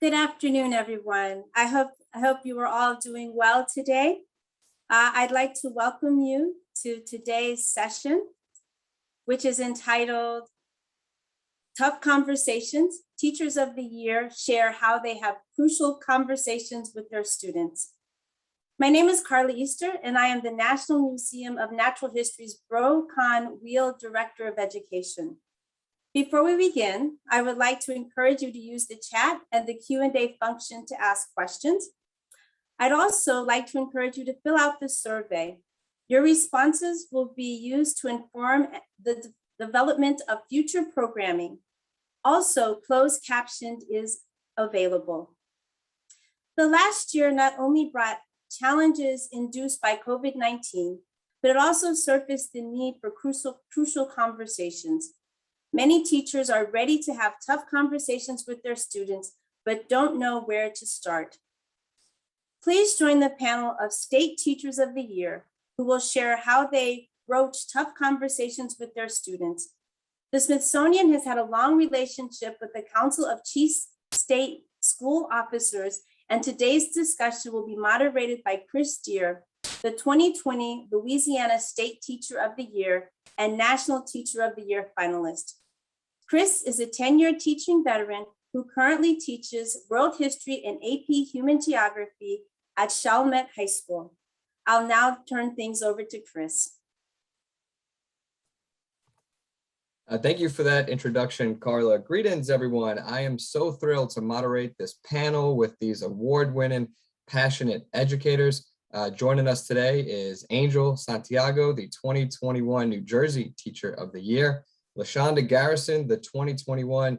Good afternoon, everyone. I hope you are all doing well today. I'd like to welcome you to today's session, which is entitled Tough Conversations. Teachers of the Year share how they have crucial conversations with their students. My name is Carla Easter, and I am the National Museum of Natural History's Bro-Con Wheel Director of Education. Before we begin, I would like to encourage you to use the chat and the Q&A function to ask questions. I'd also like to encourage you to fill out the survey. Your responses will be used to inform the development of future programming. Also, closed captioned is available. The last year not only brought challenges induced by COVID-19, but it also surfaced the need for crucial conversations. Many teachers are ready to have tough conversations with their students, but don't know where to start. Please join the panel of State Teachers of the Year, who will share how they broach tough conversations with their students. The Smithsonian has had a long relationship with the Council of Chief State School Officers, and today's discussion will be moderated by Dier, the 2020 Louisiana State Teacher of the Year and National Teacher of the Year finalist. Chris is a 10-year teaching veteran who currently teaches world history and AP human geography at Chalmette High School. I'll now turn things over to Chris. Thank you for that introduction, Carla. Greetings, everyone. I am so thrilled to moderate this panel with these award-winning, passionate educators. Joining us today is Angel Santiago, the 2021 New Jersey Teacher of the Year, Lachanda Garrison, the 2021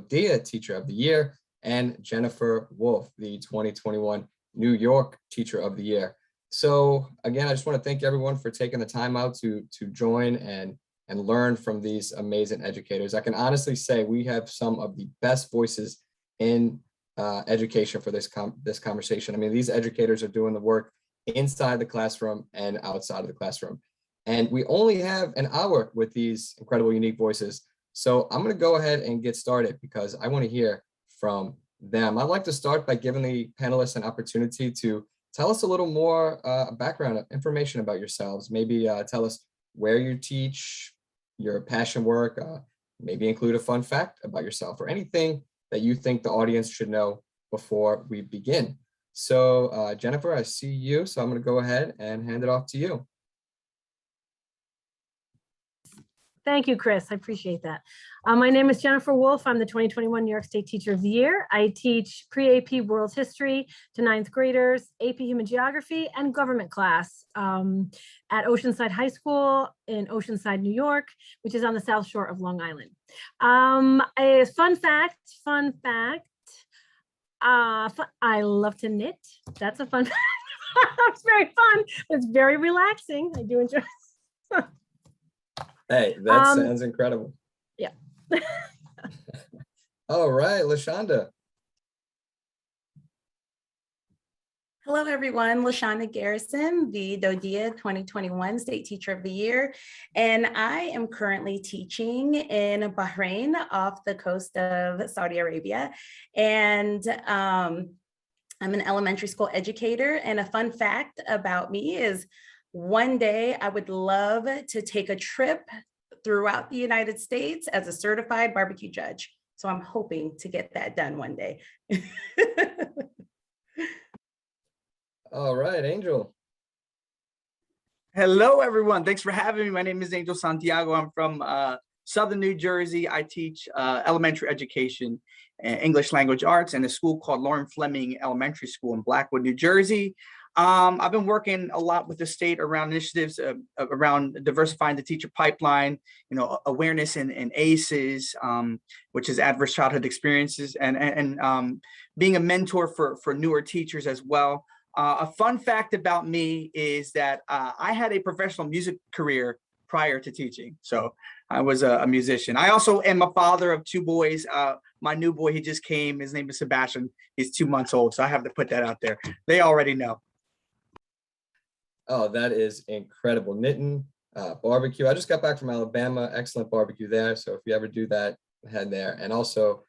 Dier Teacher of the Year, and Jennifer Wolfe, the 2021 New York Teacher of the Year. So again, I just want to thank everyone for taking the time out to join and learn from these amazing educators. I can honestly say we have some of the best voices in education for this conversation. I mean, these educators are doing the work inside the classroom and outside of the classroom. And we only have an hour with these incredible, unique voices. So I'm going to go ahead and get started because I want to hear from them. I'd like to start by giving the panelists an opportunity to tell us a little more background information about yourselves. Maybe tell us where you teach, your passion work, maybe include a fun fact about yourself or anything that you think the audience should know before we begin. So Jennifer, I see you, so I'm going to go ahead and hand it off to you. Thank you, Chris. I appreciate that. My name is Jennifer Wolfe. I'm the 2021 New York State Teacher of the Year. I teach pre-AP World History to 9th graders, AP Human Geography, and government class at Oceanside High School in Oceanside, New York, which is on the South Shore of Long Island. A fun fact, I love to knit. That's a fun fact. It's very fun. It's very relaxing. I do enjoy it. Hey, that sounds incredible. Yeah. All right, Lachanda. Hello, everyone. Lachanda Garrison, the Dier 2021 State Teacher of the Year. And I am currently teaching in Bahrain off the coast of Saudi Arabia. And I'm an elementary school educator. And a fun fact about me is one day I would love to take a trip throughout the United States as a certified barbecue judge. So I'm hoping to get that done one day. All right, Angel. Hello, everyone. Thanks for having me. My name is Angel Santiago. I'm from Southern New Jersey. I teach elementary education, English language arts, in a school called Lauren Fleming Elementary School in Blackwood, New Jersey. I've been working a lot with the state around initiatives around diversifying the teacher pipeline, awareness in ACEs, which is adverse childhood experiences, and being a mentor for newer teachers as well. A fun fact about me is that I had a professional music career prior to teaching. So I was a musician. I also am a father of two boys. My new boy, he just came. His name is Sebastian. He's 2 months old. So I have to put that out there. They already know. Oh, that is incredible. Knitting, barbecue. I just got back from Alabama. Excellent barbecue there. So if you ever do that, head there. And also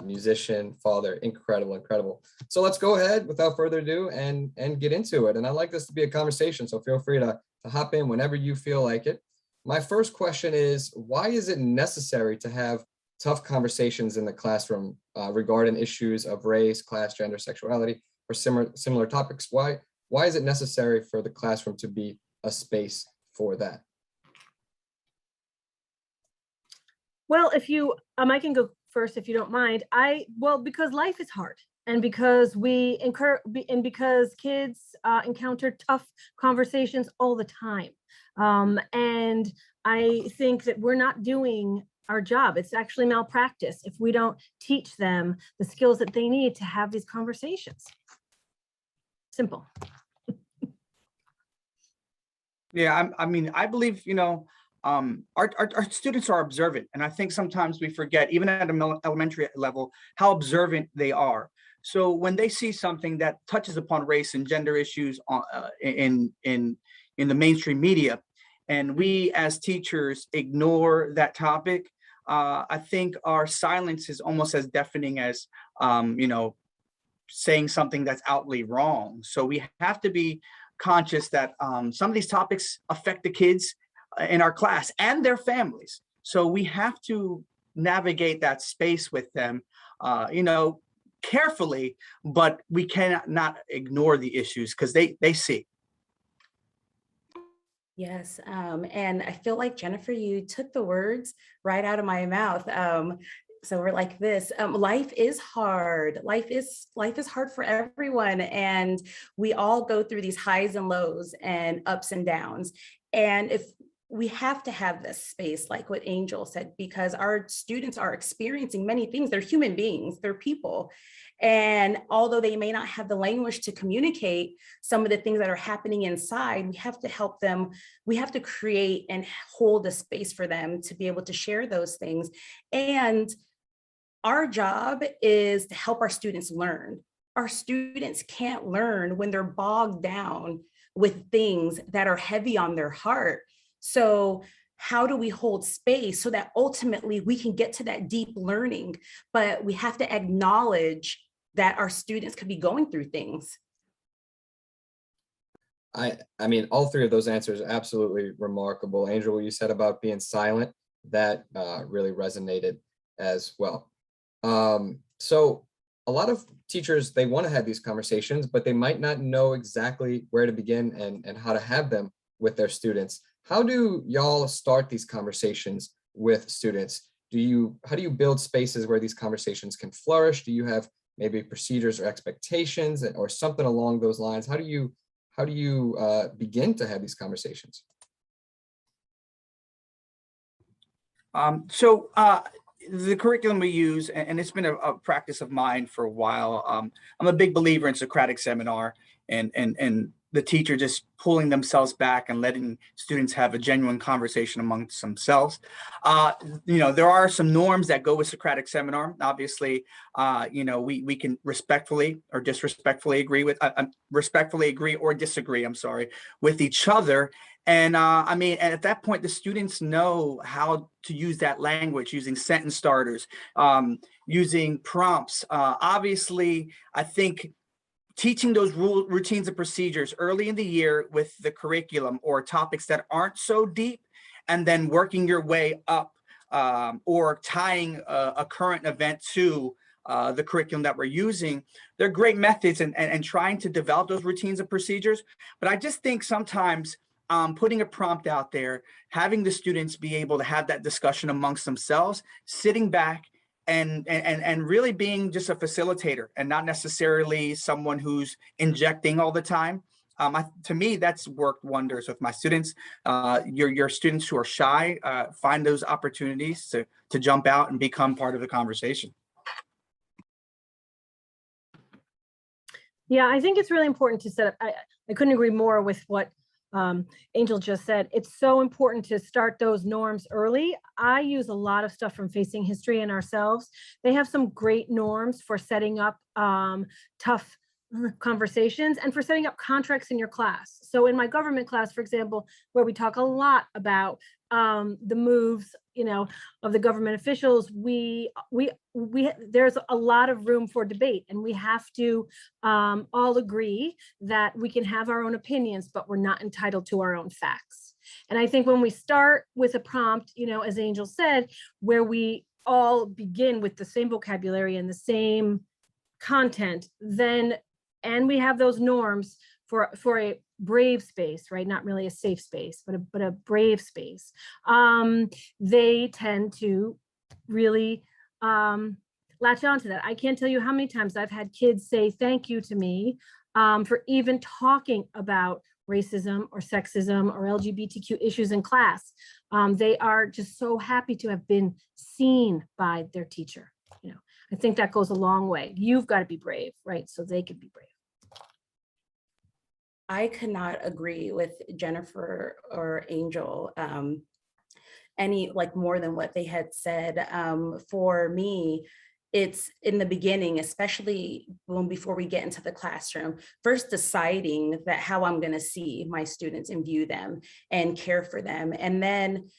musician, father, incredible, incredible. So let's go ahead without further ado and get into it. And I like this to be a conversation, so feel free to hop in whenever you feel like it. My first question is, why is it necessary to have tough conversations in the classroom regarding issues of race, class, gender, sexuality, or similar topics? Why is it necessary for the classroom to be a space for that? Well, if you, I can go first if you don't mind. Because life is hard, and because because kids encounter tough conversations all the time. And I think that we're not doing our job. It's actually malpractice if we don't teach them the skills that they need to have these conversations. Simple. Yeah, I mean, I believe, our students are observant. And I think sometimes we forget, even at an elementary level, how observant they are. So when they see something that touches upon race and gender issues in the mainstream media, and we as teachers ignore that topic, I think our silence is almost as deafening as, saying something that's outly wrong. So we have to be conscious that some of these topics affect the kids in our class and their families. So we have to navigate that space with them, carefully, but we cannot not ignore the issues because they see. Yes, and I feel like Jennifer, you took the words right out of my mouth. So we're like this. Life is hard. Life is hard for everyone, and we all go through these highs and lows and ups and downs. And if we have to have this space, like what Angel said, because our students are experiencing many things. They're human beings. They're people. And although they may not have the language to communicate some of the things that are happening inside, we have to help them. We have to create and hold a space for them to be able to share those things. And our job is to help our students learn. Our students can't learn when they're bogged down with things that are heavy on their heart. So how do we hold space so that ultimately we can get to that deep learning? But we have to acknowledge that our students could be going through things. I mean, all three of those answers are absolutely remarkable. Angel, what you said about being silent, that really resonated as well. So a lot of teachers, they want to have these conversations, but they might not know exactly where to begin and how to have them with their students. How do y'all start these conversations with students? How do you build spaces where these conversations can flourish? Do you have maybe procedures or expectations or something along those lines? How do you begin to have these conversations? The curriculum we use, and it's been a practice of mine for a while. I'm a big believer in Socratic seminar and the teacher just pulling themselves back and letting students have a genuine conversation amongst themselves. There are some norms that go with Socratic seminar. Obviously, we can respectfully or disrespectfully agree or disagree, with each other. And and at that point, the students know how to use that language, using sentence starters, using prompts. Obviously, I think teaching those routines and procedures early in the year with the curriculum or topics that aren't so deep, and then working your way up or tying a current event to the curriculum that we're using. They're great methods and trying to develop those routines and procedures. But I just think sometimes putting a prompt out there, having the students be able to have that discussion amongst themselves, sitting back and really being just a facilitator and not necessarily someone who's injecting all the time. To me, that's worked wonders with my students. Your students who are shy, find those opportunities to jump out and become part of the conversation. Yeah, I think it's really important to set up. I couldn't agree more with what Angel just said. It's so important to start those norms early. I use a lot of stuff from Facing History and Ourselves. They have some great norms for setting up tough conversations and for setting up contracts in your class. So in my government class, for example, where we talk a lot about the moves of the government officials, there's a lot of room for debate, and we have to all agree that we can have our own opinions, but we're not entitled to our own facts. And I think when we start with a prompt, as Angel said, where we all begin with the same vocabulary and the same content, and we have those norms for a brave space, right? Not really a safe space, but a brave space. They tend to really latch onto that. I can't tell you how many times I've had kids say thank you to me for even talking about racism or sexism or LGBTQ issues in class. They are just so happy to have been seen by their teacher. I think that goes a long way. You've got to be brave, right? So they can be brave. I could not agree with Jennifer or Angel more than what they had said. For me, it's in the beginning, especially before we get into the classroom, first deciding that how I'm going to see my students and view them and care for them. And then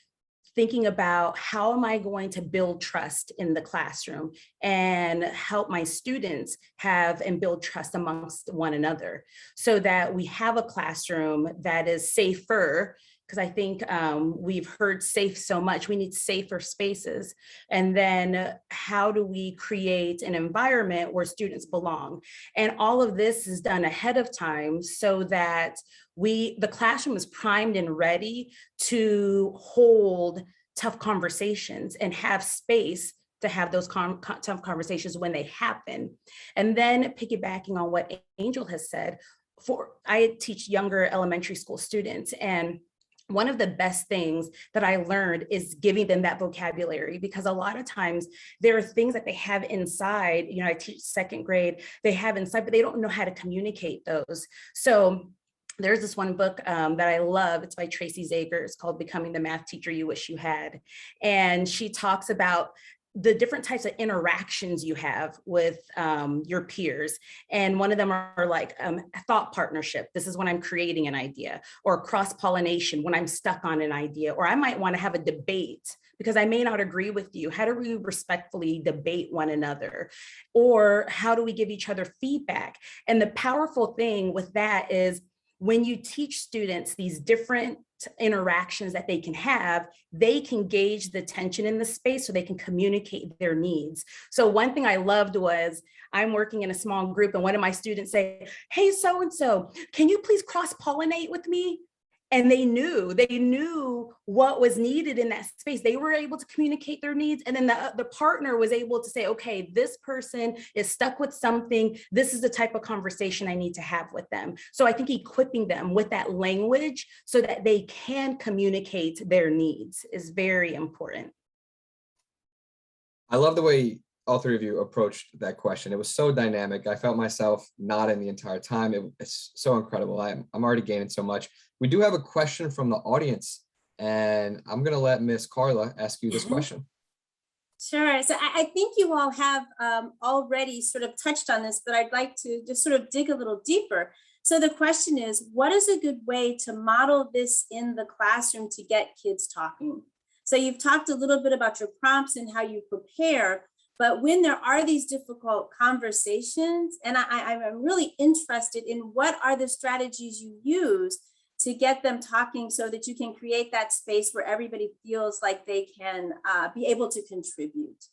thinking about how am I going to build trust in the classroom and help my students have and build trust amongst one another so that we have a classroom that is safer, because I think we've heard safe so much. We need safer spaces. And then how do we create an environment where students belong? And all of this is done ahead of time so that the classroom is primed and ready to hold tough conversations and have space to have those tough conversations when they happen. And then piggybacking on what Angel has said, I teach younger elementary school students, and one of the best things that I learned is giving them that vocabulary, because a lot of times there are things that they have inside, I teach second grade, they have inside, but they don't know how to communicate those. So there's this one book that I love. It's by Tracy Zager. It's called Becoming the Math Teacher You Wish You Had. And she talks about the different types of interactions you have with your peers. And one of them are like thought partnership. This is when I'm creating an idea, or cross-pollination when I'm stuck on an idea, or I might want to have a debate because I may not agree with you. How do we respectfully debate one another? Or how do we give each other feedback? And the powerful thing with that is when you teach students these different interactions that they can have, they can gauge the tension in the space so they can communicate their needs. So one thing I loved was I'm working in a small group and one of my students say, hey, so-and-so, can you please cross-pollinate with me? And they knew what was needed in that space. They were able to communicate their needs. And then the partner was able to say, okay, this person is stuck with something. This is the type of conversation I need to have with them. So I think equipping them with that language so that they can communicate their needs is very important. I love the way all three of you approached that question. It was so dynamic. I felt myself nodding the entire time. It's so incredible. I'm already gaining so much. We do have a question from the audience, and I'm going to let Miss Carla ask you this question. Sure. So I think you all have already sort of touched on this, but I'd like to just sort of dig a little deeper. So the question is, what is a good way to model this in the classroom to get kids talking? So you've talked a little bit about your prompts and how you prepare, but when there are these difficult conversations, and I'm really interested in what are the strategies you use to get them talking so that you can create that space where everybody feels like they can be able to contribute.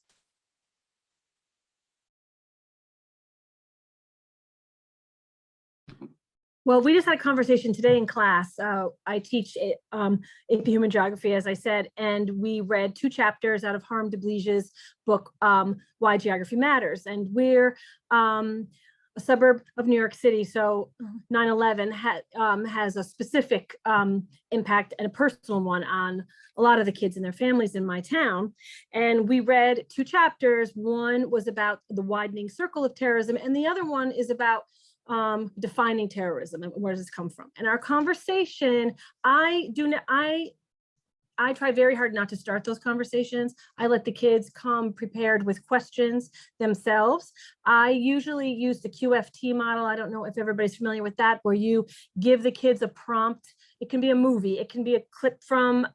Well, we just had a conversation today in class. I teach AP Human Geography, as I said, and we read 2 chapters out of Harm Deblege's book, Why Geography Matters. And we're a suburb of New York City, so 9/11 has a specific impact and a personal one on a lot of the kids and their families in my town. And we read 2 chapters. One was about the widening circle of terrorism, and the other one is about defining terrorism and where does this come from. And our conversation, I try very hard not to start those conversations. I let the kids come prepared with questions themselves. I usually use the QFT model. I don't know if everybody's familiar with that, where you give the kids a prompt. It can be a movie. It can be a clip from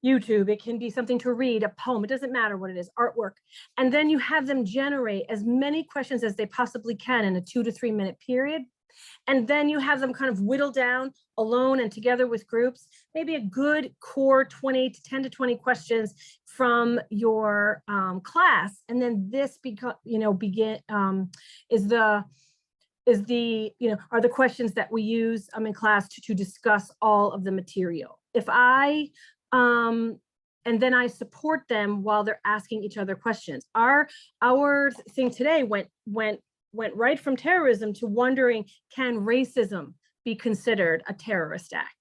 YouTube, it can be something to read, a poem, it doesn't matter what it is, artwork. And then you have them generate as many questions as they possibly can in a 2 to 3 minute period. And then you have them kind of whittle down alone and together with groups, maybe a good core 10 to 20 questions from your class. And then this are the questions that we use in class to discuss all of the material. And then I support them while they're asking each other questions. Our thing today went right from terrorism to wondering, can racism be considered a terrorist act?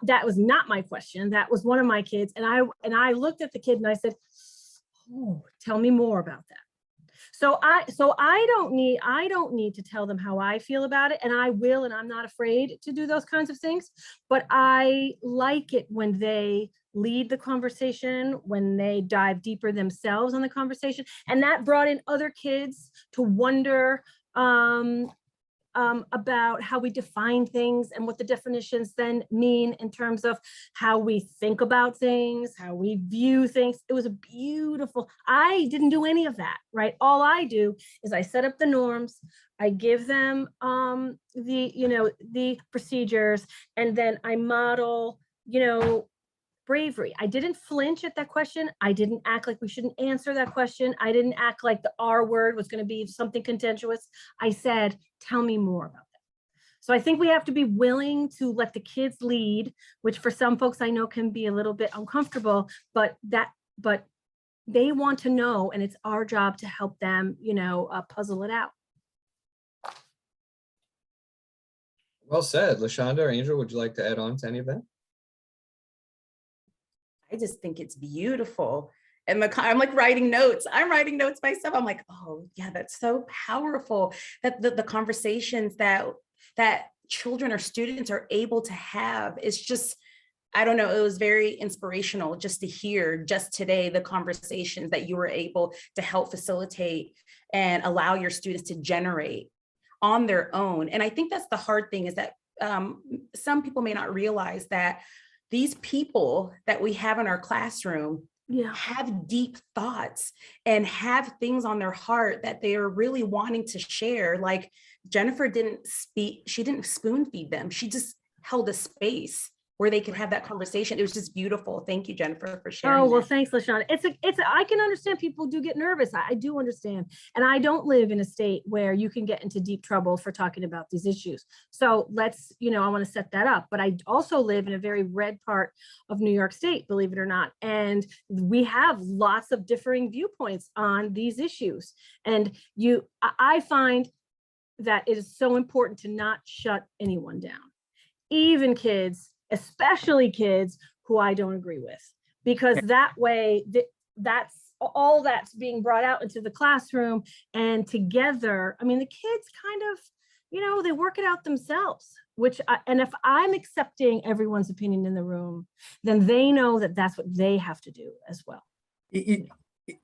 That was not my question. That was one of my kids. And I looked at the kid and I said, oh, tell me more about that. So I don't need to tell them how I feel about it, and I will, and I'm not afraid to do those kinds of things, but I like it when they lead the conversation, when they dive deeper themselves on the conversation. And that brought in other kids to wonder about how we define things and what the definitions then mean in terms of how we think about things, how we view things. It was a beautiful, I didn't do any of that, right? All I do is I set up the norms, I give them the procedures, and then I model, bravery. I didn't flinch at that question. I didn't act like we shouldn't answer that question. I didn't act like the R word was going to be something contentious. I said, tell me more about that. So I think we have to be willing to let the kids lead, which for some folks I know can be a little bit uncomfortable, but they want to know, and it's our job to help them, puzzle it out. Well said. Lachanda or Angel, would you like to add on to any of that? I just think it's beautiful. And I'm like writing notes. I'm writing notes myself. I'm like, oh yeah, that's so powerful. That the conversations that children or students are able to have is just, I don't know, it was very inspirational just to hear just today the conversations that you were able to help facilitate and allow your students to generate on their own. And I think that's the hard thing, is that some people may not realize that these people that we have in our classroom have deep thoughts and have things on their heart that they are really wanting to share. Like Jennifer didn't speak, she didn't spoon feed them. She just held a space where they could have that conversation. It was just beautiful. Thank you, Jennifer, for sharing. Oh, well, thanks, Lachanda. I can understand people do get nervous. I do understand. And I don't live in a state where you can get into deep trouble for talking about these issues. So let's, I want to set that up. But I also live in a very red part of New York State, believe it or not. And we have lots of differing viewpoints on these issues. And I find that it is so important to not shut anyone down, even kids, especially kids who I don't agree with, because that way that's all that's being brought out into the classroom, and together, the kids kind of, they work it out themselves, and if I'm accepting everyone's opinion in the room, then they know that that's what they have to do as well.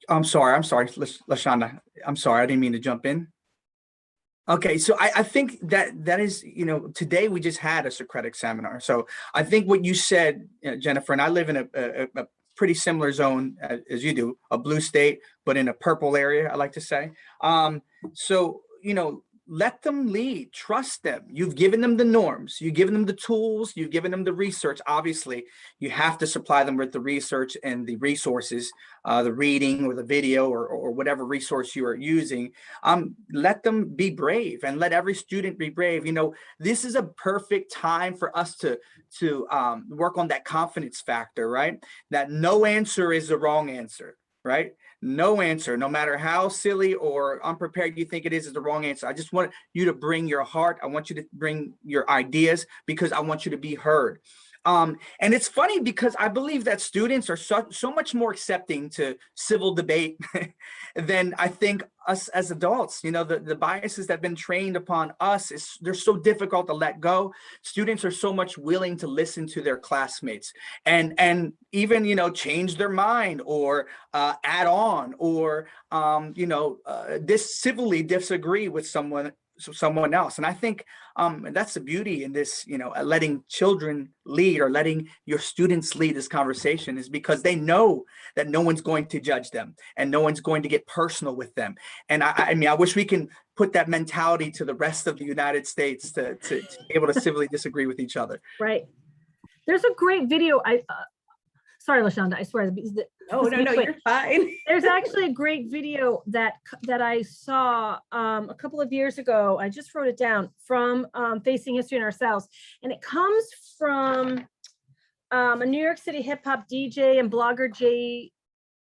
I'm sorry, Lachanda. I'm sorry, I didn't mean to jump in. Okay, so I think that is, today we just had a Socratic seminar. So I think what you said, Jennifer, and I live in a pretty similar zone as you do, a blue state, but in a purple area, I like to say. So, let them lead, trust them. You've given them the norms, you've given them the tools, you've given them the research. Obviously, you have to supply them with the research and the resources, the reading or the video or whatever resource you are using. Let them be brave, and let every student be brave. This is a perfect time for us to work on that confidence factor, right? That no answer is the wrong answer, right? No answer, no matter how silly or unprepared you think it is the wrong answer. I just want you to bring your heart. I want you to bring your ideas, because I want you to be heard. And it's funny because I believe that students are so much more accepting to civil debate than I think us as adults. The biases that have been trained upon us, they're so difficult to let go. Students are so much willing to listen to their classmates and even, change their mind or add on or, civilly disagree with someone someone else. And I think that's the beauty in this, letting children lead or letting your students lead this conversation, is because they know that no one's going to judge them and no one's going to get personal with them. And I mean, I wish we can put that mentality to the rest of the United States to be able to civilly disagree with each other. Right. There's a great video. Sorry, Lachanda, I swear. No, you're fine. There's actually a great video that I saw a couple of years ago. I just wrote it down, from Facing History and Ourselves. And it comes from a New York City hip hop DJ and blogger, Jay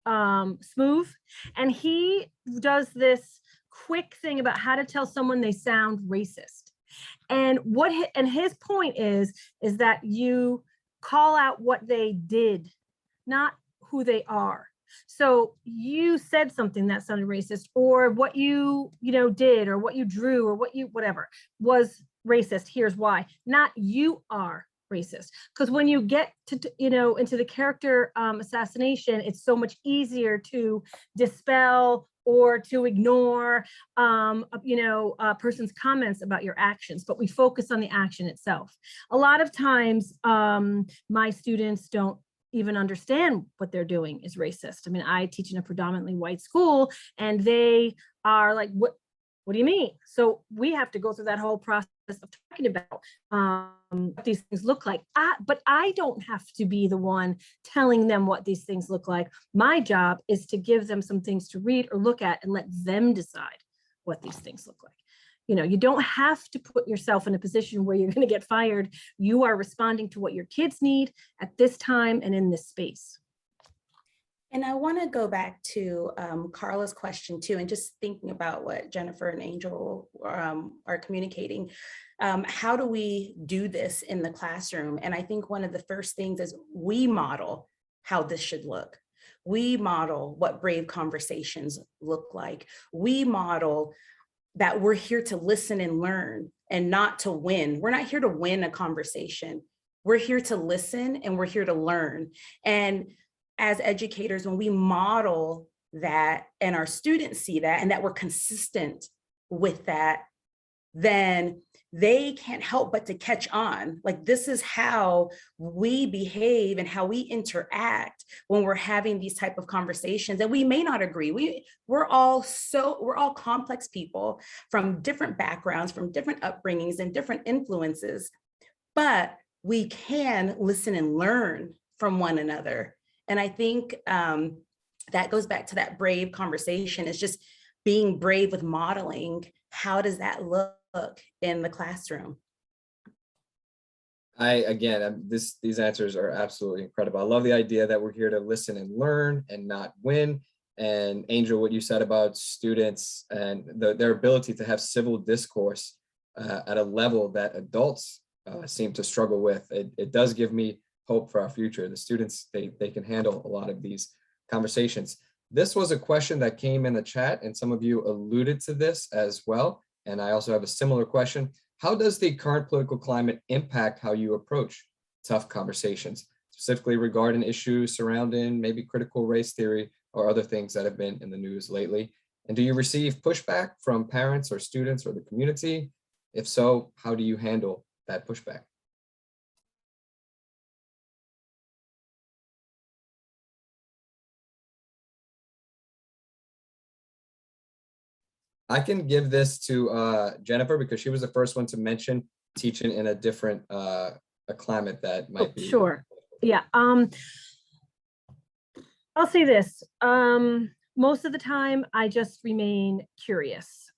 Smooth. And he does this quick thing about how to tell someone they sound racist. And his point is that you call out what they did, not who they are. So you said something that sounded racist, or what you did, or what you drew, or whatever was racist. Here's why. Not you are racist. Because when you get to into the character assassination, it's so much easier to dispel or to ignore a person's comments about your actions, but we focus on the action itself. A lot of times my students don't even understand what they're doing is racist. I mean, I teach in a predominantly white school, and they are like, what do you mean? So we have to go through that whole process of talking about what these things look like. But I don't have to be the one telling them what these things look like. My job is to give them some things to read or look at and let them decide what these things look like. You don't have to put yourself in a position where you're going to get fired. You are responding to what your kids need at this time and in this space. And I want to go back to Carla's question too, and just thinking about what Jennifer and Angel are communicating. How do we do this in the classroom? And I think one of the first things is we model how this should look. We model what brave conversations look like. We model that we're here to listen and learn and not to win. We're not here to win a conversation. We're here to listen and we're here to learn. And as educators, when we model that and our students see that and that we're consistent with that, then they can't help but to catch on. Like, this is how we behave and how we interact when we're having these type of conversations. And we may not agree. We're all complex people from different backgrounds, from different upbringings and different influences, but we can listen and learn from one another. And I think that goes back to that brave conversation. It's just being brave with modeling. How does that look in the classroom? These answers are absolutely incredible. I love the idea that we're here to listen and learn and not win. And Angel, what you said about students and their ability to have civil discourse at a level that adults seem to struggle with, it does give me hope for our future. The students, they can handle a lot of these conversations. This was a question that came in the chat, and some of you alluded to this as well. And I also have a similar question. How does the current political climate impact how you approach tough conversations, specifically regarding issues surrounding maybe critical race theory or other things that have been in the news lately? And do you receive pushback from parents or students or the community? If so, how do you handle that pushback? I can give this to Jennifer because she was the first one to mention teaching in a different a climate that might be. Sure. Yeah. I'll say this. Most of the time, I just remain curious.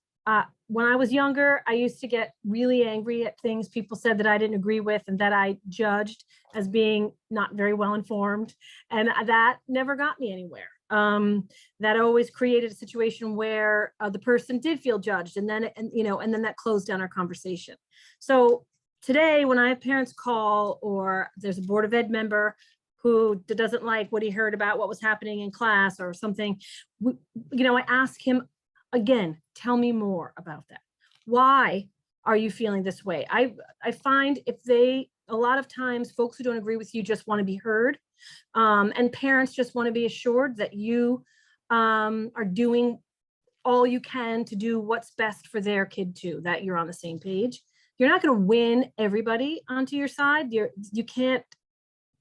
When I was younger, I used to get really angry at things people said that I didn't agree with and that I judged as being not very well informed. And that never got me anywhere. That always created a situation where the person did feel judged, and then that closed down our conversation. So today, when I have parents call, or there's a Board of Ed member who doesn't like what he heard about what was happening in class or something, I ask him again, tell me more about that. Why are you feeling this way? I find a lot of times folks who don't agree with you just want to be heard. And parents just want to be assured that you are doing all you can to do what's best for their kid too, that you're on the same page. You're not going to win everybody onto your side. You can't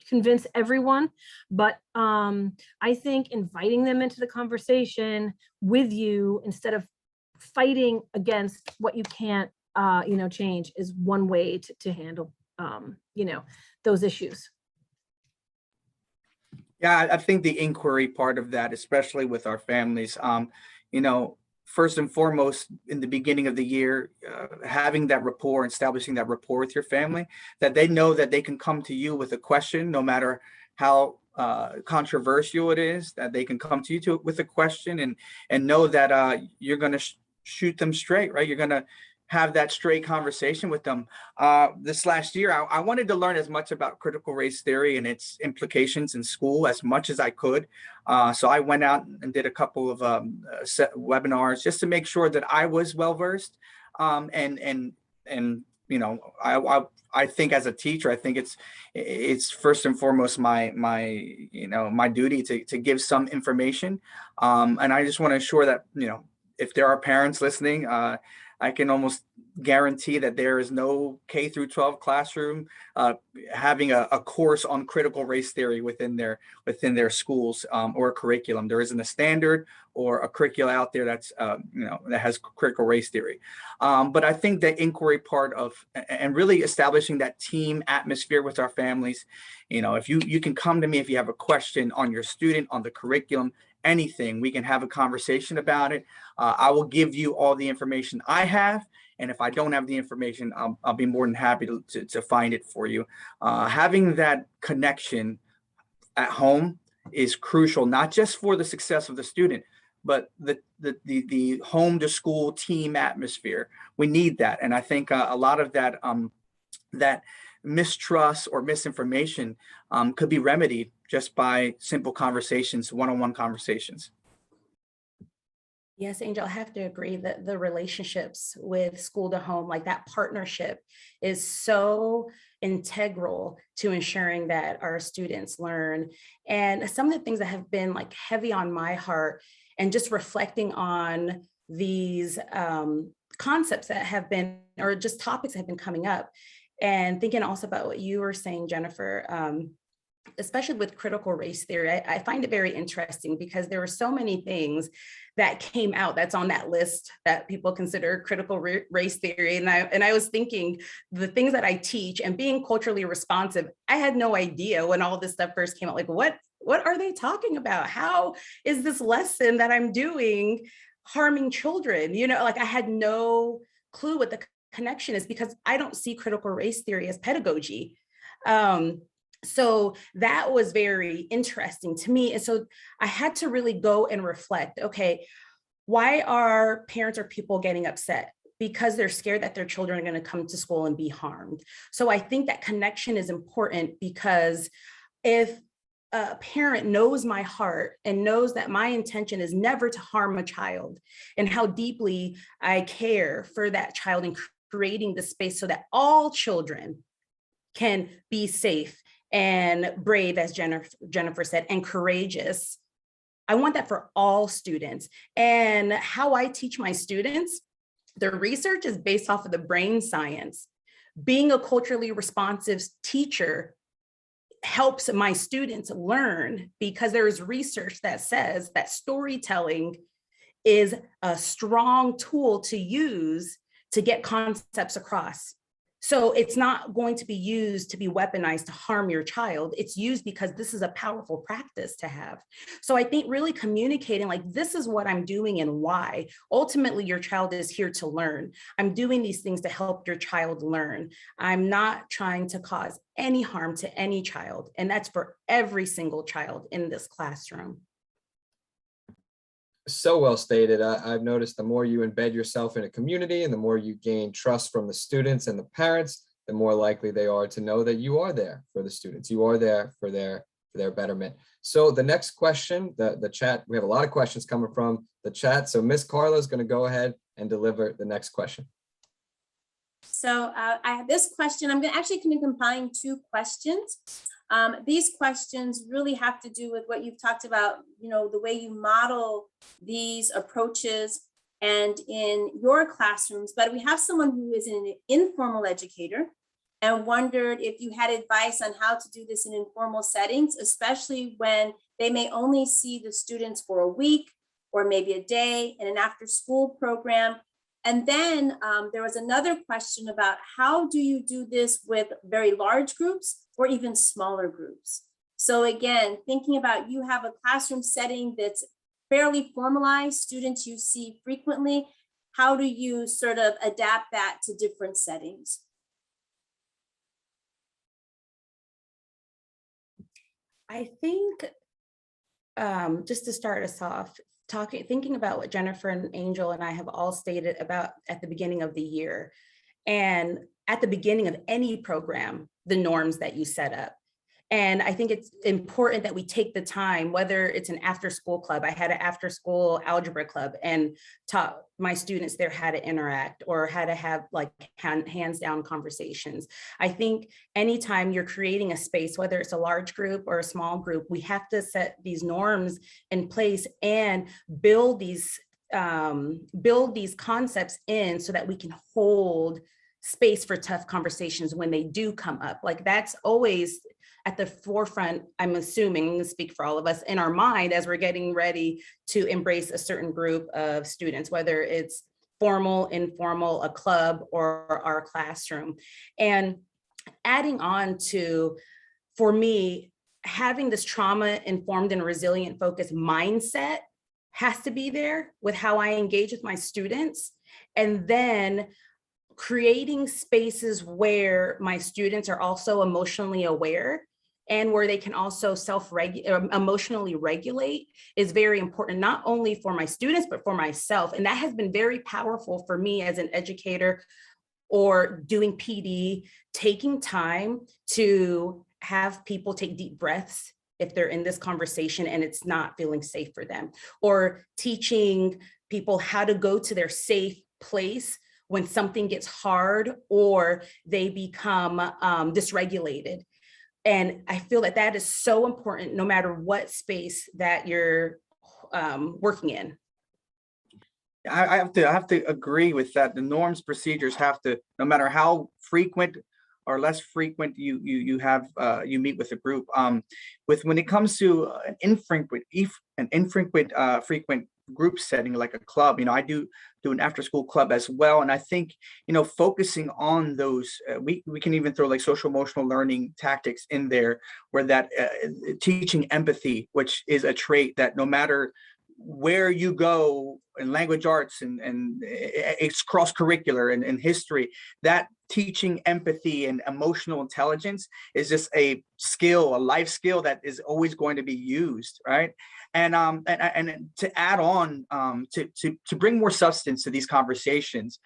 convince everyone, but I think inviting them into the conversation with you instead of fighting against what you can't change is one way to handle those issues. Yeah, I think the inquiry part of that, especially with our families, first and foremost, in the beginning of the year, having that rapport and establishing that rapport with your family, that they know that they can come to you with a question, no matter how controversial it is, that they can come to you with a question and know that you're going to shoot them straight, right? You're going to have that straight conversation with them. This last year, I wanted to learn as much about critical race theory and its implications in school as much as I could. So I went out and did a couple of webinars just to make sure that I was well versed. I think as a teacher, I think it's first and foremost my duty to give some information. And I just want to ensure that if there are parents listening, I can almost guarantee that there is no K through 12 classroom having a course on critical race theory within their schools or a curriculum. There isn't a standard or a curricula out there that's that has critical race theory. But I think the inquiry part of and really establishing that team atmosphere with our families. If you can come to me if you have a question on your student, on the curriculum, anything, we can have a conversation about it. I will give you all the information I have. And if I don't have the information, I'll be more than happy to find it for you. Having that connection at home is crucial, not just for the success of the student, but the home to school team atmosphere. We need that. And I think a lot of that, that mistrust or misinformation could be remedied just by simple conversations, one-on-one conversations. Yes, Angel, I have to agree that the relationships with school to home, like that partnership, is so integral to ensuring that our students learn. And some of the things that have been like heavy on my heart and just reflecting on these concepts that have been, or just topics that have been coming up, and thinking also about what you were saying, Jennifer, especially with critical race theory, I find it very interesting because there were so many things that came out that's on that list that people consider critical race theory. And I was thinking the things that I teach and being culturally responsive, I had no idea when all this stuff first came out, like what are they talking about? How is this lesson that I'm doing harming children? Like I had no clue what the connection is because I don't see critical race theory as pedagogy. So that was very interesting to me. And so I had to really go and reflect, okay, why are parents or people getting upset? Because they're scared that their children are going to come to school and be harmed. So I think that connection is important because if a parent knows my heart and knows that my intention is never to harm a child and how deeply I care for that child and creating the space so that all children can be safe and brave, as Jennifer said, and courageous. I want that for all students. And how I teach my students, the research is based off of the brain science. Being a culturally responsive teacher helps my students learn because there is research that says that storytelling is a strong tool to use to get concepts across. So it's not going to be used to be weaponized to harm your child. It's used because this is a powerful practice to have. So I think really communicating like, this is what I'm doing and why. Ultimately, your child is here to learn. I'm doing these things to help your child learn. I'm not trying to cause any harm to any child. And that's for every single child in this classroom. So well stated. I've noticed the more you embed yourself in a community and the more you gain trust from the students and the parents, the more likely they are to know that you are there for the students. You are there for their betterment. So the next question, the chat, we have a lot of questions coming from the chat. So Miss Carla is going to go ahead and deliver the next question. So I have this question. I'm actually going to combine two questions. These questions really have to do with what you've talked about, the way you model these approaches and in your classrooms, but we have someone who is an informal educator and wondered if you had advice on how to do this in informal settings, especially when they may only see the students for a week or maybe a day in an after-school program. And then there was another question about how do you do this with very large groups or even smaller groups? So again, thinking about you have a classroom setting that's fairly formalized, students you see frequently, how do you sort of adapt that to different settings? I think just to start us off, thinking about what Jennifer and Angel and I have all stated about at the beginning of the year, and at the beginning of any program, the norms that you set up. And I think it's important that we take the time, whether it's an after-school club. I had an after-school algebra club and taught my students there how to interact or how to have like hands-down conversations. I think anytime you're creating a space, whether it's a large group or a small group, we have to set these norms in place and build these concepts in so that we can hold space for tough conversations when they do come up. Like that's always at the forefront, I'm assuming, speak for all of us, in our mind as we're getting ready to embrace a certain group of students, whether it's formal, informal, a club, or our classroom. And adding on to, for me, having this trauma-informed and resilient focused mindset has to be there with how I engage with my students. And then creating spaces where my students are also emotionally aware and where they can also emotionally regulate is very important, not only for my students, but for myself. And that has been very powerful for me as an educator or doing PD, taking time to have people take deep breaths if they're in this conversation and it's not feeling safe for them, or teaching people how to go to their safe place when something gets hard or they become dysregulated. And I feel that that is so important no matter what space that you're working in. I have to agree with that. The norms, procedures have to, no matter how frequent or less frequent you meet with a group. When it comes to an infrequent frequent group setting like a club, I do an after school club as well, and I think focusing on those, we can even throw like social emotional learning tactics in there, where that teaching empathy, which is a trait that no matter where you go in language arts and it's cross curricular and history, that teaching empathy and emotional intelligence is just a skill, a life skill that is always going to be used, right? And to add on, to bring more substance to these conversations,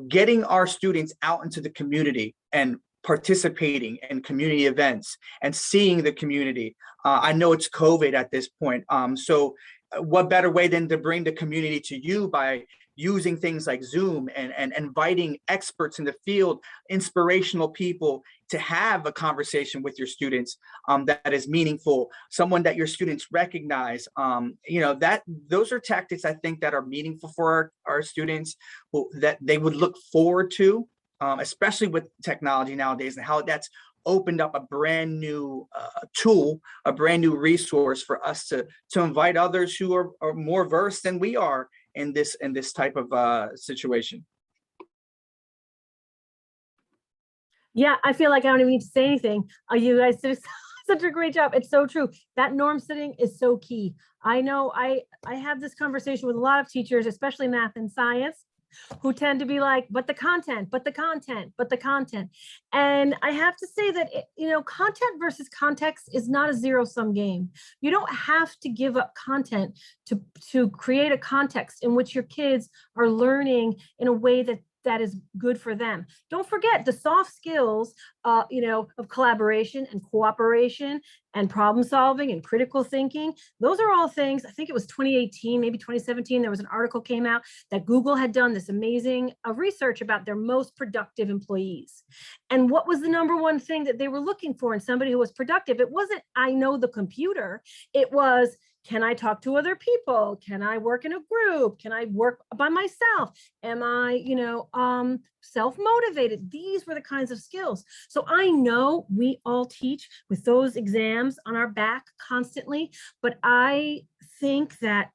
getting our students out into the community and participating in community events and seeing the community. I know it's COVID at this point, so what better way than to bring the community to you by using things like Zoom and inviting experts in the field, inspirational people, to have a conversation with your students that is meaningful, someone that your students recognize. Those are tactics I think that are meaningful for our students, that they would look forward to, especially with technology nowadays and how that's opened up a brand new tool, a brand new resource for us to invite others who are more versed than we are in this type of situation. Yeah, I feel like I don't even need to say anything. You guys did such a great job. It's so true. That norm setting is so key. I know I have this conversation with a lot of teachers, especially math and science, who tend to be like, but the content, but the content, but the content. And I have to say that, content versus context is not a zero-sum game. You don't have to give up content to create a context in which your kids are learning in a way that is good for them. Don't forget the soft skills, of collaboration and cooperation and problem solving and critical thinking. Those are all things, I think it was 2018, maybe 2017, there was an article came out that Google had done this amazing research about their most productive employees. And what was the number one thing that they were looking for in somebody who was productive? It wasn't, I know the computer. It was, Can I talk to other people? Can I work in a group? Can I work by myself? Am I, self-motivated? These were the kinds of skills. So I know we all teach with those exams on our back constantly, but I think that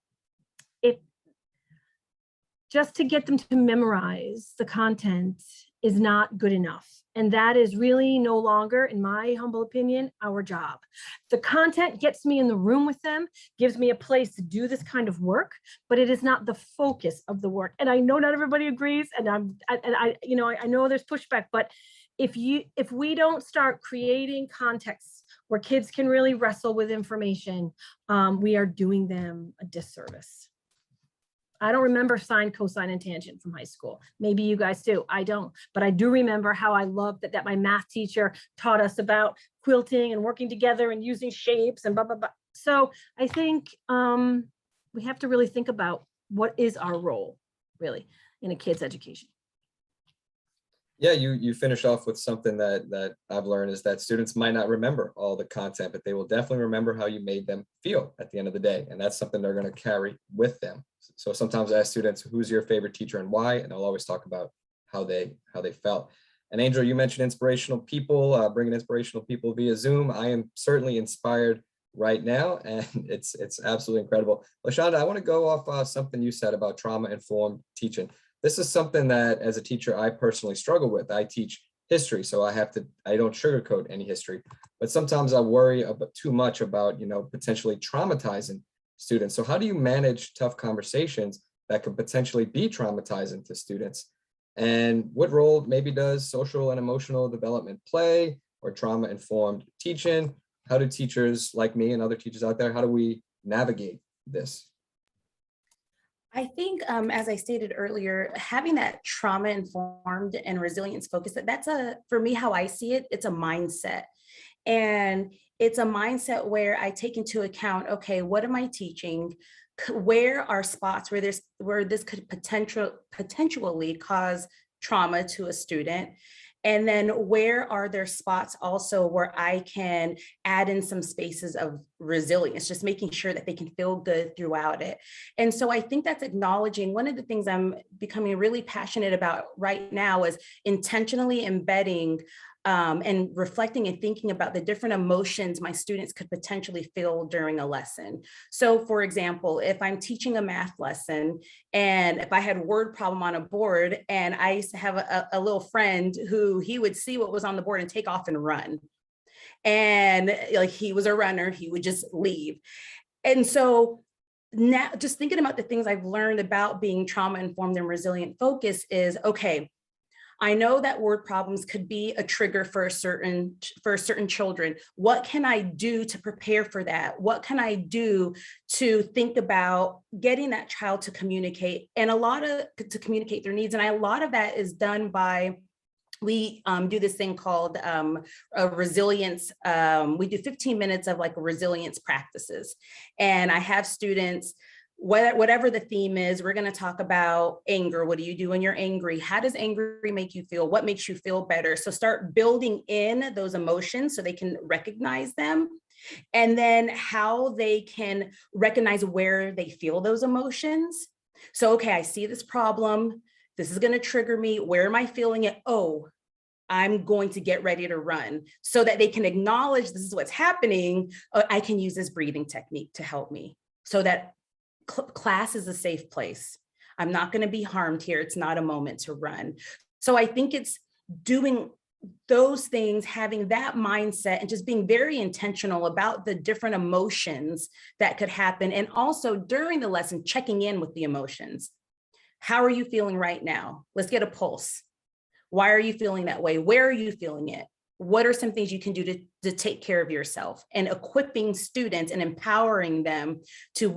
just to get them to memorize the content is not good enough. And that is really no longer, in my humble opinion, our job. The content gets me in the room with them, gives me a place to do this kind of work, but it is not the focus of the work. And I know not everybody agrees, and I know there's pushback, but if we don't start creating contexts where kids can really wrestle with information, we are doing them a disservice. I don't remember sine, cosine, and tangent from high school. Maybe you guys do. I don't. But I do remember how I loved that my math teacher taught us about quilting and working together and using shapes and blah, blah, blah. So I think we have to really think about what is our role, really, in a kid's education. Yeah, you finish off with something that I've learned is that students might not remember all the content, but they will definitely remember how you made them feel at the end of the day. And that's something they're going to carry with them. So sometimes I ask students, who's your favorite teacher and why? And I'll always talk about how they felt. And Angel, you mentioned inspirational people, bringing inspirational people via Zoom. I am certainly inspired right now, and it's absolutely incredible. Lachanda, I want to go off something you said about trauma-informed teaching. This is something that as a teacher, I personally struggle with. I teach history, so I don't sugarcoat any history, but sometimes I worry too much about, potentially traumatizing students. So how do you manage tough conversations that could potentially be traumatizing to students? And what role maybe does social and emotional development play, or trauma-informed teaching? How do teachers like me and other teachers out there, how do we navigate this? I think, as I stated earlier, having that trauma-informed and resilience focus, for me, how I see it, it's a mindset. And it's a mindset where I take into account, okay, what am I teaching? Where are spots where this could potentially cause trauma to a student? And then where are there spots also where I can add in some spaces of resilience, just making sure that they can feel good throughout it. And so I think that's acknowledging. One of the things I'm becoming really passionate about right now is intentionally embedding and reflecting and thinking about the different emotions my students could potentially feel during a lesson. So for example, if I'm teaching a math lesson and if I had a word problem on a board, and I used to have a little friend who he would see what was on the board and take off and run. And like, he was a runner, he would just leave. And so now just thinking about the things I've learned about being trauma-informed and resilient focus is, okay, I know that word problems could be a trigger for certain children. What can I do to prepare for that? What can I do to think about getting that child to communicate, and to communicate their needs? And a lot of that is done by, we do this thing called a resilience. We do 15 minutes of like resilience practices. And I have students, whatever the theme is, we're going to talk about anger. What do you do when you're angry? How does angry make you feel? What makes you feel better? So start building in those emotions so they can recognize them. And then how they can recognize where they feel those emotions. So, okay, I see this problem. This is going to trigger me. Where am I feeling it? Oh, I'm going to get ready to run, so that they can acknowledge this is what's happening. I can use this breathing technique to help me, so that class is a safe place. I'm not going to be harmed here. It's not a moment to run. So I think it's doing those things, having that mindset, and just being very intentional about the different emotions that could happen. And also during the lesson, checking in with the emotions. How are you feeling right now? Let's get a pulse. Why are you feeling that way? Where are you feeling it? What are some things you can do to take care of yourself? And equipping students and empowering them to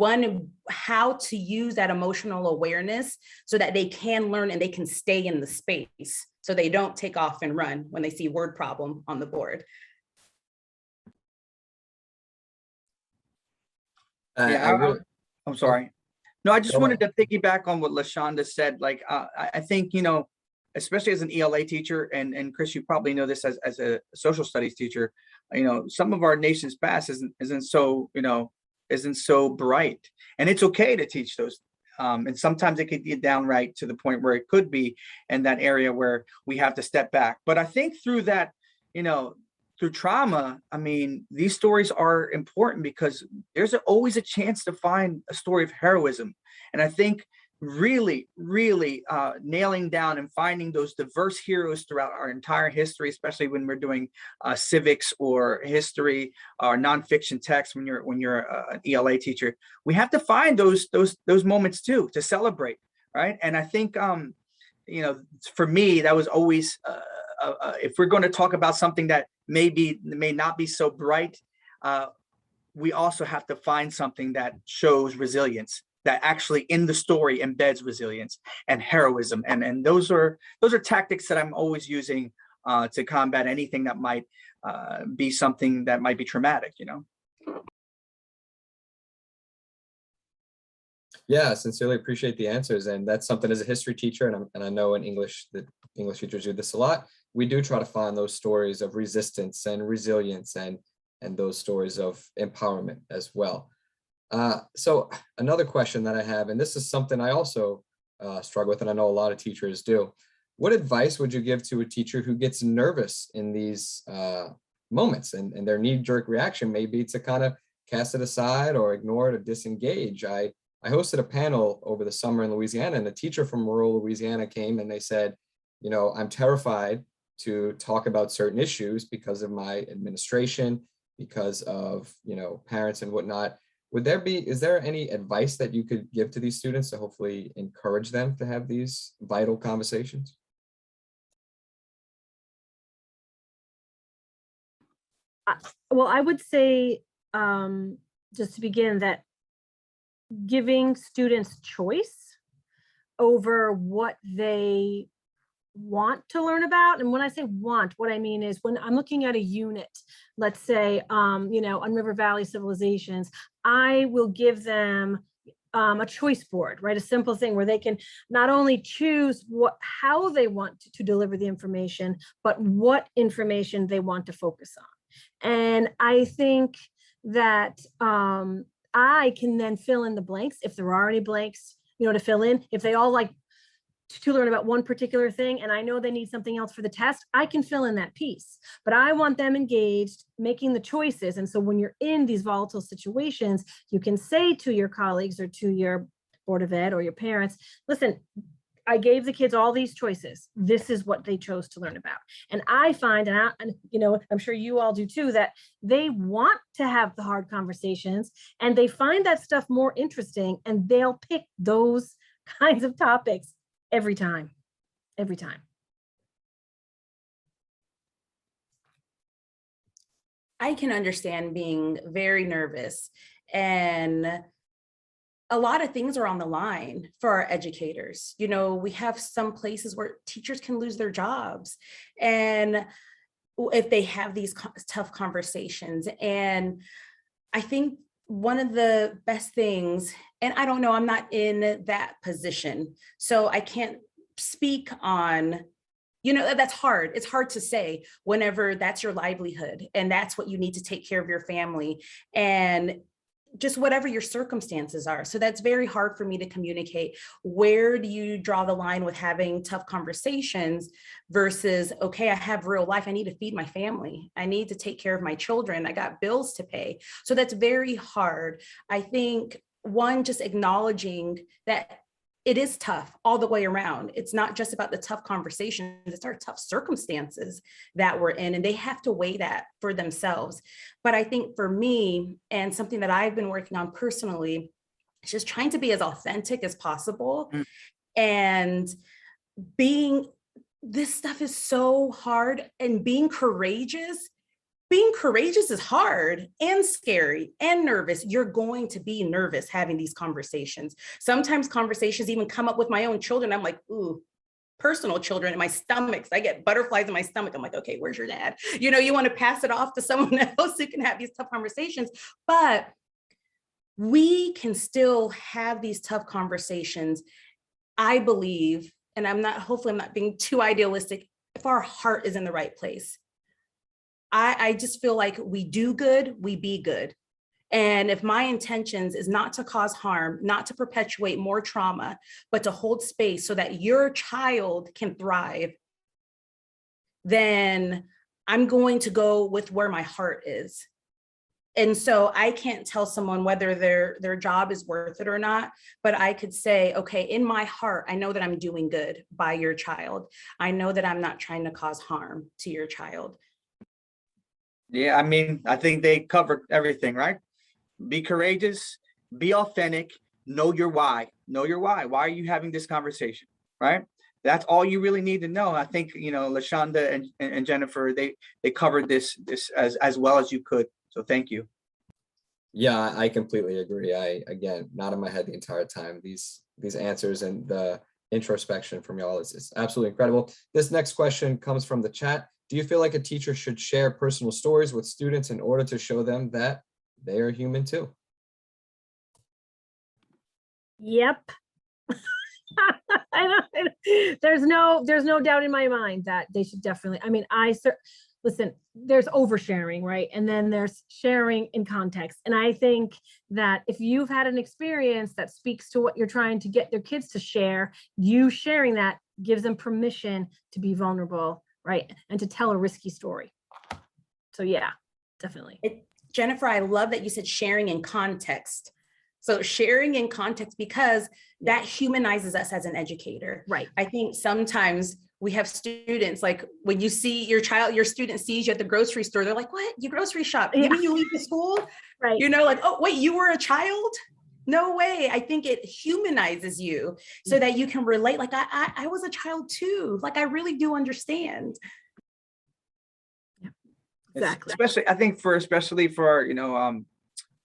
how to use that emotional awareness so that they can learn and they can stay in the space, so they don't take off and run when they see word problem on the board. I'm sorry. No, I just wanted to piggyback on what Lachanda said. Like, I think, especially as an ELA teacher, and Chris, you probably know this as a social studies teacher, some of our nation's past isn't so, isn't so bright. And it's okay to teach those. And sometimes it could get downright to the point where it could be in that area where we have to step back. But I think through that, through trauma, I mean, these stories are important because there's always a chance to find a story of heroism. And I think really nailing down and finding those diverse heroes throughout our entire history, especially when we're doing civics or history or nonfiction text, when you're an ELA teacher, we have to find those moments too to celebrate, right? And I think for me, that was always if we're going to talk about something that may not be so bright, we also have to find something that shows resilience, that actually in the story embeds resilience and heroism. And those are tactics that I'm always using to combat anything that might be something that might be traumatic, Yeah, sincerely appreciate the answers. And that's something as a history teacher, and I know in English that English teachers do this a lot. We do try to find those stories of resistance and resilience and those stories of empowerment as well. So another question that I have, and this is something I also struggle with, and I know a lot of teachers do. What advice would you give to a teacher who gets nervous in these moments, and their knee-jerk reaction may be to kind of cast it aside or ignore it or disengage? I hosted a panel over the summer in Louisiana, and a teacher from rural Louisiana came and they said, I'm terrified to talk about certain issues because of my administration, because of, parents and whatnot. Is there any advice that you could give to these students to hopefully encourage them to have these vital conversations? Well, I would say, just to begin, that giving students choice over what they want to learn about. And when I say want, what I mean is when I'm looking at a unit, let's say, on River Valley Civilizations, I will give them a choice board, right? A simple thing where they can not only choose how they want to deliver the information, but what information they want to focus on. And I think that I can then fill in the blanks if there are any blanks, to fill in. If they all like to learn about one particular thing and I know they need something else for the test, I can fill in that piece. But I want them engaged, making the choices. And so when you're in these volatile situations, you can say to your colleagues or to your Board of Ed or your parents, listen, I gave the kids all these choices. This is what they chose to learn about. And I find, and I'm sure you all do too, that they want to have the hard conversations and they find that stuff more interesting, and they'll pick those kinds of topics every time. I can understand being very nervous, and a lot of things are on the line for our educators. We have some places where teachers can lose their jobs, and if they have these tough conversations. And I think one of the best things, and I don't know, I'm not in that position, so I can't speak on, that's hard. It's hard to say whenever that's your livelihood and that's what you need to take care of your family and just whatever your circumstances are. So that's very hard for me to communicate. Where do you draw the line with having tough conversations versus, okay, I have real life. I need to feed my family. I need to take care of my children. I got bills to pay. So that's very hard. I think one, just acknowledging that it is tough all the way around. It's not just about the tough conversations, it's our tough circumstances that we're in, and they have to weigh that for themselves. But I think for me, and something that I've been working on personally, is just trying to be as authentic as possible. And this stuff is so hard, and being courageous is hard and scary and nervous. You're going to be nervous having these conversations. Sometimes conversations even come up with my own children. I'm like, ooh, personal children in my stomach. I get butterflies in my stomach. I'm like, okay, where's your dad? You want to pass it off to someone else who can have these tough conversations. But we can still have these tough conversations, I believe, and hopefully I'm not being too idealistic, if our heart is in the right place. I just feel like we do good, we be good. And if my intentions is not to cause harm, not to perpetuate more trauma, but to hold space so that your child can thrive, then I'm going to go with where my heart is. And so I can't tell someone whether their job is worth it or not, but I could say, okay, in my heart, I know that I'm doing good by your child. I know that I'm not trying to cause harm to your child. Yeah, I mean, I think they covered everything, right? Be courageous, be authentic, know your why. Know your why. Why are you having this conversation, right? That's all you really need to know. I think, Lachanda and Jennifer, they covered this as well as you could. So thank you. Yeah, I completely agree. Again, not in my head the entire time. These answers and the introspection from y'all is absolutely incredible. This next question comes from the chat. Do you feel like a teacher should share personal stories with students in order to show them that they are human too? Yep. There's no doubt in my mind that they should definitely, I mean, listen, there's oversharing, right? And then there's sharing in context. And I think that if you've had an experience that speaks to what you're trying to get their kids to share, you sharing that gives them permission to be vulnerable, right? And to tell a risky story. So yeah, definitely. Jennifer, I love that you said sharing in context. So sharing in context, because that humanizes us as an educator. Right. I think sometimes we have students, like when you see your student sees you at the grocery store, they're like, what? You grocery shop? You mean you leave the school? Right. Like, oh, wait, you were a child? No way. I think it humanizes you so that you can relate. Like I was a child too. Like I really do understand. Exactly. Especially for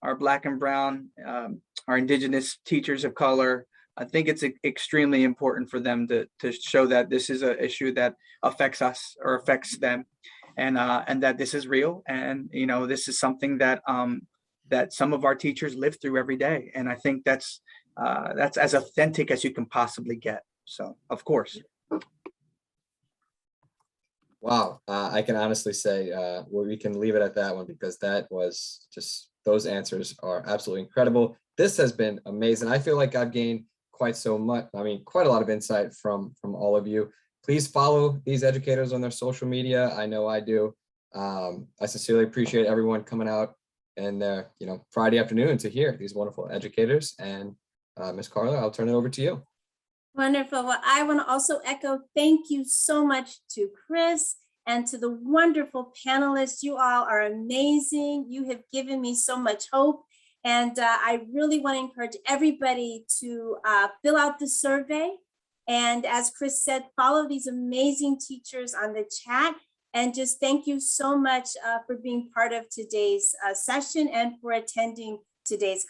our Black and Brown, our Indigenous teachers of color. I think it's extremely important for them to show that this is an issue that affects us or affects them, and that this is real, and this is something that that some of our teachers live through every day. And I think that's as authentic as you can possibly get. So, of course. Wow, I can honestly say we can leave it at that one, because that was just, those answers are absolutely incredible. This has been amazing. I feel like I've gained quite a lot of insight from all of you. Please follow these educators on their social media. I know I do. I sincerely appreciate everyone coming out and their Friday afternoon to hear these wonderful educators. And Ms. Carla, I'll turn it over to you. Wonderful. Well, I want to also echo thank you so much to Chris and to the wonderful panelists. You all are amazing. You have given me so much hope. And I really want to encourage everybody to fill out the survey. And as Chris said, follow these amazing teachers on the chat. And just thank you so much for being part of today's session and for attending today's